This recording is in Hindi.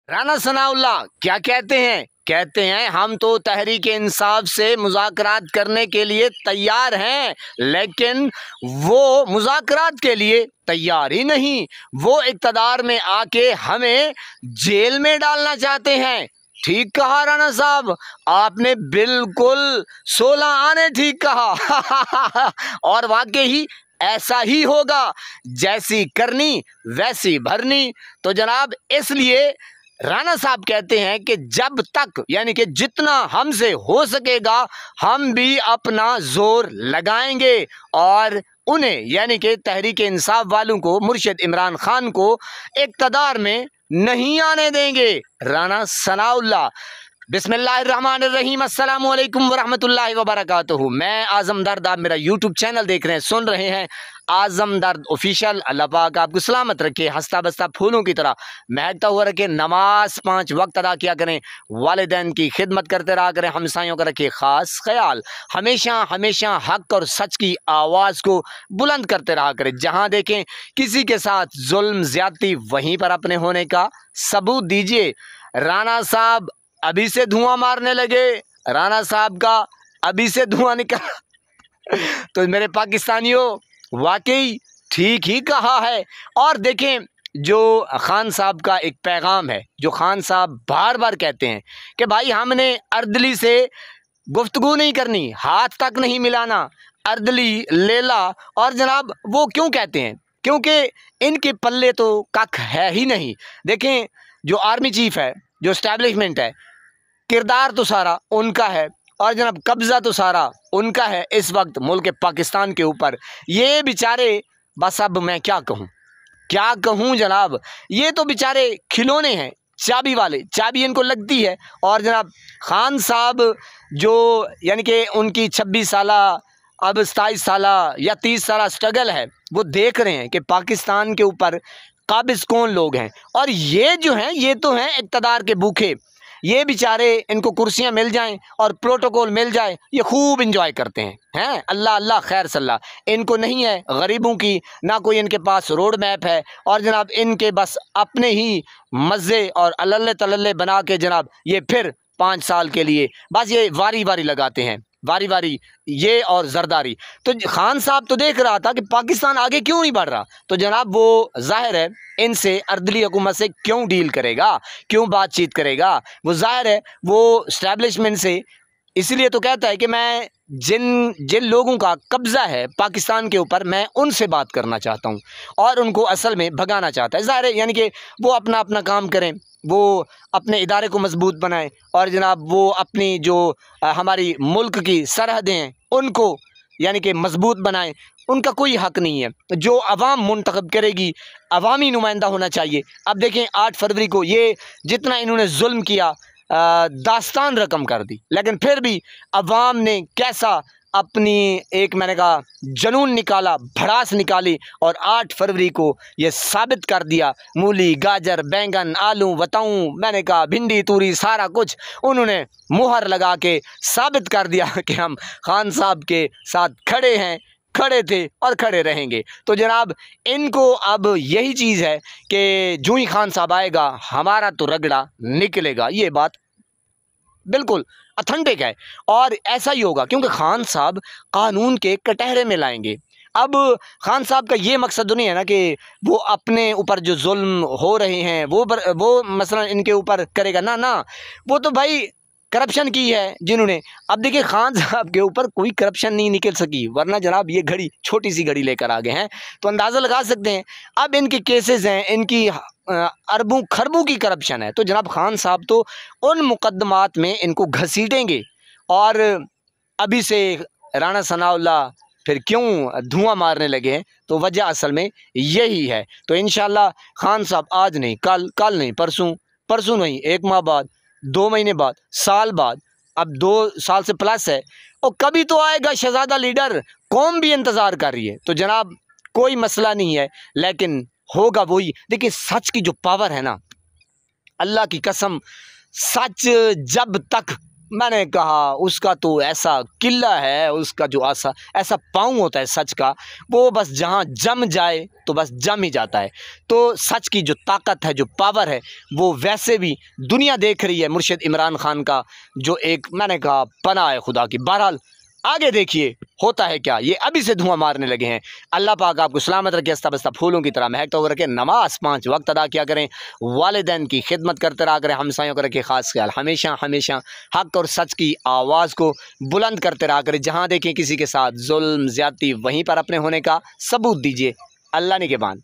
राना सनाउल्लाह क्या कहते हैं? कहते हैं हम तो तहरीक इंसाफ से मुज़ाकरात करने के लिए तैयार हैं, लेकिन वो मुज़ाकरात के लिए तैयार ही नहीं, वो इक़्तिदार में आके हमें जेल में डालना चाहते हैं। ठीक कहा राना साहब, आपने बिल्कुल 16 आने ठीक कहा और वाकई ही ऐसा ही होगा, जैसी करनी वैसी भरनी। तो जनाब इसलिए राना साहब कहते हैं कि जब तक यानी कि जितना हमसे हो सकेगा हम भी अपना जोर लगाएंगे और उन्हें यानी कि तहरीक इंसाफ वालों को, मुर्शिद इमरान खान को इक़्तिदार में नहीं आने देंगे। राना सनाउल्लाह। बिस्मिल्लाहिर्रहमानिर्रहीम, अस्सलामु अलैकुम वरहमतुल्लाहि वबरकातुहू। मैं आज़म दर्द, आप मेरा यूट्यूब चैनल देख रहे हैं, सुन रहे हैं आज़म दर्द ऑफिशियल। अल्लाह पाक आपको सलामत रखे, हंसता बसता फूलों की तरह महकता हुआ रखे, नमाज 5 वक्त अदा किया करें, वालिदैन की खिदमत करते रहा करें, हमसायों का रखे ख़ास ख्याल, हमेशा हमेशा हक और सच की आवाज़ को बुलंद करते रहा करें। जहाँ देखें किसी के साथ जुल्म ज़्यादती, वहीं पर अपने होने का सबूत दीजिए। राना साहब अभी से धुआं मारने लगे, राना साहब का अभी से धुआं निकला तो मेरे पाकिस्तानियों वाकई ठीक ही कहा है। और देखें जो खान साहब का एक पैगाम है, जो खान साहब बार बार कहते हैं कि भाई हमने अर्दली से गुफ्तगू नहीं करनी, हाथ तक नहीं मिलाना, अर्दली लेला। और जनाब वो क्यों कहते हैं? क्योंकि इनके पल्ले तो कख है ही नहीं। देखें जो आर्मी चीफ है, जो इस्टेब्लिशमेंट है, किरदार तो सारा उनका है और जनाब कब्ज़ा तो सारा उनका है इस वक्त मुल्क पाकिस्तान के ऊपर। ये बेचारे बस अब मैं क्या कहूँ जनाब, ये तो बेचारे खिलौने हैं, चाबी वाले, चाबी इनको लगती है। और जनाब खान साहब जो यानी कि उनकी 26 साला, अब 27 साला या 30 साला स्ट्रगल है, वो देख रहे हैं कि पाकिस्तान के ऊपर काबिज कौन लोग हैं। और ये जो हैं ये तो हैं इक़्तिदार के भूखे। ये बेचारे इनको कुर्सियां मिल जाएं और प्रोटोकॉल मिल जाए, ये खूब इंजॉय करते हैं अल्लाह अल्लाह खैर सल्लाह। इनको नहीं है गरीबों की, ना कोई इनके पास रोड मैप है। और जनाब इनके बस अपने ही मज़े और अल्ले तल्ले बना के जनाब ये फिर 5 साल के लिए बस ये वारी वारी लगाते हैं, वारी वारी ये और जरदारी। तो खान साहब तो देख रहा था कि पाकिस्तान आगे क्यों नहीं बढ़ रहा, तो जनाब वो जाहिर है इनसे अर्दली हुकूमत से क्यों डील करेगा, क्यों बातचीत करेगा। वो जाहिर है वो इस्टेब्लिशमेंट से इसलिए तो कहता है कि मैं जिन जिन लोगों का कब्ज़ा है पाकिस्तान के ऊपर, मैं उनसे बात करना चाहता हूँ और उनको असल में भगाना चाहता है। ज़ाहिर है यानी कि वो अपना अपना काम करें, वो अपने इदारे को मजबूत बनाएं और जनाब वो अपनी जो हमारी मुल्क की सरहदें हैं उनको यानी कि मजबूत बनाएं। उनका कोई हक नहीं है, जो अवाम मुंतखब करेगी अवामी नुमाइंदा होना चाहिए। अब देखें 8 फरवरी को ये जितना इन्होंने जुल्म किया, दास्तान रकम कर दी, लेकिन फिर भी अवाम ने कैसा अपनी एक मैंने कहा जनून निकाला, भड़ास निकाली और 8 फरवरी को ये साबित कर दिया। मूली, गाजर, बैंगन, आलू बताऊं, मैंने कहा भिंडी, तूरी, सारा कुछ उन्होंने मुहर लगा के साबित कर दिया कि हम खान साहब के साथ खड़े हैं, खड़े थे और खड़े रहेंगे। तो जनाब इनको अब यही चीज़ है कि जो ही खान साहब आएगा हमारा तो रगड़ा निकलेगा। ये बात बिल्कुल अथेंटिक है और ऐसा ही होगा, क्योंकि खान साहब कानून के कटहरे में लाएंगे। अब खान साहब का ये मकसद तो नहीं है ना कि वो अपने ऊपर जो जुल्म हो रहे हैं वो मसलन इनके ऊपर करेगा, ना ना, वो तो भाई करप्शन की है जिन्होंने। अब देखिए खान साहब के ऊपर कोई करप्शन नहीं निकल सकी, वरना जनाब ये घड़ी छोटी सी घड़ी लेकर आ गए हैं, तो अंदाज़ा लगा सकते हैं। अब इनके केसेस हैं, इनकी अरबों खरबों की करप्शन है, तो जनाब खान साहब तो उन मुकदमात में इनको घसीटेंगे। और अभी से राना सनाउल्लाह फिर क्यों धुआं मारने लगे हैं, तो वजह असल में यही है। तो इंशाल्लाह खान साहब आज नहीं कल, कल नहीं परसों, परसों नहीं 1 माह बाद, 2 महीने बाद, साल बाद, अब 2 साल से प्लस है, और कभी तो आएगा शहजादा लीडर, कौम भी इंतज़ार कर रही है। तो जनाब कोई मसला नहीं है, लेकिन होगा वही। देखिए सच की जो पावर है ना, अल्लाह की कसम, सच जब तक मैंने कहा उसका तो ऐसा किला है, उसका जो ऐसा पाँव होता है सच का, वो बस जहाँ जम जाए तो बस जम ही जाता है। तो सच की जो ताकत है, जो पावर है, वो वैसे भी दुनिया देख रही है मुर्शिद इमरान खान का, जो एक मैंने कहा पनाह है खुदा की। बहरहाल आगे देखिए होता है क्या, ये अभी से धुआं मारने लगे हैं। अल्लाह पाक आपको सलामत रखे, हंसता बसता फूलों की तरह महकता हुआ रखे। नमाज 5 वक्त अदा किया करें, वालिदैन की खिदमत करते रहा करें, हमसायों को रखे खास ख्याल, हमेशा हमेशा हक और सच की आवाज़ को बुलंद करते रहा करें। जहाँ देखें किसी के साथ जुल्म ज़्यादती, वहीं पर अपने होने का सबूत दीजिए। अल्लाह निगहबान।